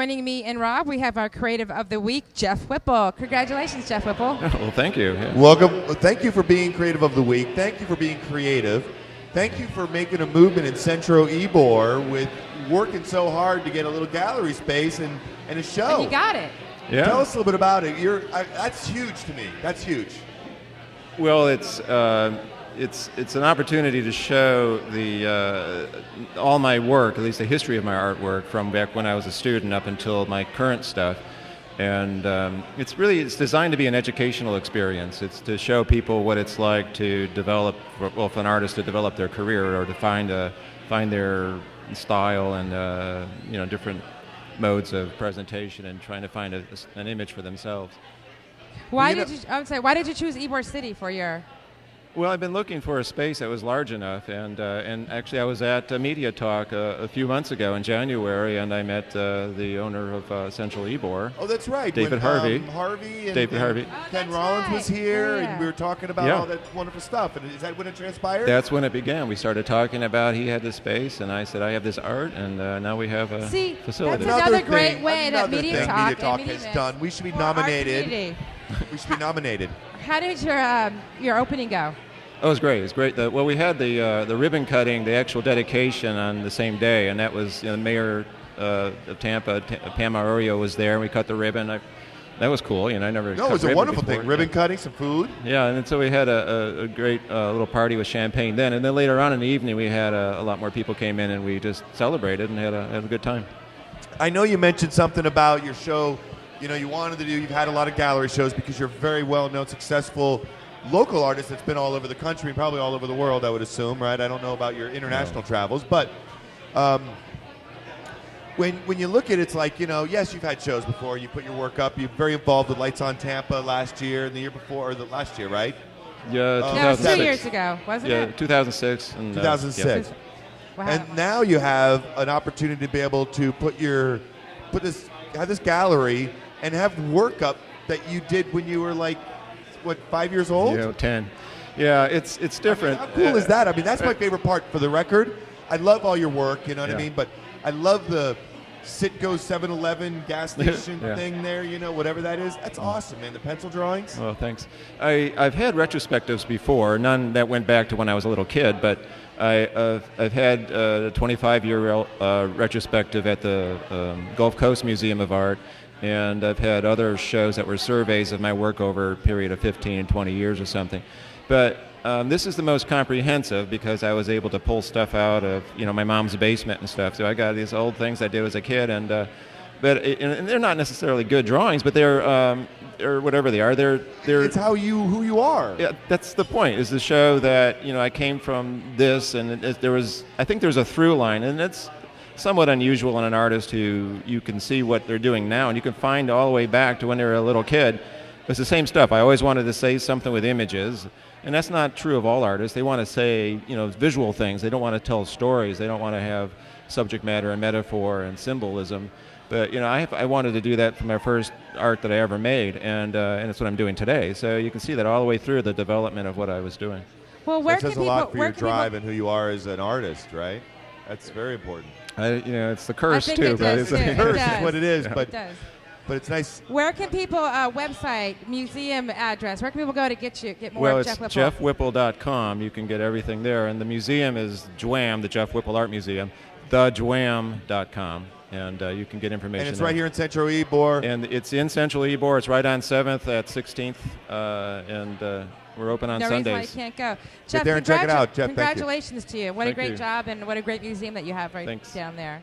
joining me and Rob, we have our Creative of the Week, Jeff Whipple. Congratulations, Jeff Whipple. Well, thank you. Yeah. Welcome. Thank you for being Creative of the Week. Thank you for being creative. Thank you for making a movement in Centro Ybor with working so hard to get a little gallery space and a show. And you got it. Yeah. Tell us a little bit about it. That's huge to me. That's huge. Well, it's an opportunity to show all my work, at least the history of my artwork, from back when I was a student up until my current stuff. And it's designed to be an educational experience. It's to show people what it's like to develop, well, for an artist to develop their career or to find their style and different modes of presentation and trying to find an image for themselves. Why did you choose Ybor City for your? Well, I've been looking for a space that was large enough, and actually I was at Media Talk a few months ago in January, and I met the owner of Central Ybor. Oh, that's right. David Harvey. David Harvey. Ken Rollins was here, Yeah. and we were talking about all that wonderful stuff. And is that when it transpired? That's when it began. We started talking about he had this space, and I said I have this art, and now we have a facility. That's another great way that Media Talk has done. We should be nominated. We should be nominated. How did your opening go? Oh, it was great. It was great. We had the ribbon cutting, the actual dedication on the same day, and that was the mayor of Tampa, Pam Arroyo, was there, and we cut the ribbon. That was cool. I never. No, it was a wonderful thing. Ribbon cutting, some food. Yeah, and so we had a great little party with champagne then, and then later on in the evening we had a lot more people came in, and we just celebrated and had a good time. I know you mentioned something about your show. You wanted to do. You've had a lot of gallery shows because you're a very well-known, successful local artist that's been all over the country and probably all over the world, I would assume, right? I don't know about your international travels, but when you look at it, it's like, yes, you've had shows before. You put your work up. You're very involved with Lights on Tampa last year and the year before, or the last year, right? Yeah, 2006. No, it was 2 years ago, wasn't it? Yeah, 2006. 2006. Yeah. Wow. And now you have an opportunity to be able to have this gallery and have work up that you did when you were like, 5 years old? Yeah, 10. Yeah, it's different. How cool is that? I mean, that's my favorite part. For the record, I love all your work, you know what I mean? But I love the Citgo 7-Eleven gas station thing there, whatever that is. That's awesome, man. The pencil drawings. Well, thanks. I've had retrospectives before, none that went back to when I was a little kid, but I've had a 25-year retrospective at the Gulf Coast Museum of Art, and I've had other shows that were surveys of my work over a period of 15 and 20 years or something. But this is the most comprehensive because I was able to pull stuff out of my mom's basement and stuff. So I got these old things I did as a kid, and they're not necessarily good drawings, but they're or whatever they are. They're it's who you are. Yeah, that's the point. Is to show that I came from this, and I think there's a through line, and it's somewhat unusual in an artist who you can see what they're doing now, and you can find all the way back to when they were a little kid. It's the same stuff. I always wanted to say something with images, and that's not true of all artists. They want to say, visual things. They don't want to tell stories. They don't want to have subject matter and metaphor and symbolism. But I wanted to do that for my first art that I ever made, and it's what I'm doing today. So you can see that all the way through the development of what I was doing. Well, where that says a lot for your drive and who you are as an artist, right? That's very important. It's the curse I think too. it does, It's a curse, is what it is. Yeah. But It does. But it's nice. Where can people, website, museum address, where can people go to get more well, of it's Jeff Whipple? jeffwhipple.com. You can get everything there. And the museum is JWAM, the Jeff Whipple Art Museum, thejwam.com. And you can get information. And it's right here in Central Ybor. And it's in Central Ybor. It's right on 7th at 16th. And we're open on Sundays. No reason why you can't go. Get there and check it out, Jeff. Congratulations to you. What Thank a great you. job and what a great museum that you have right Thanks. down there.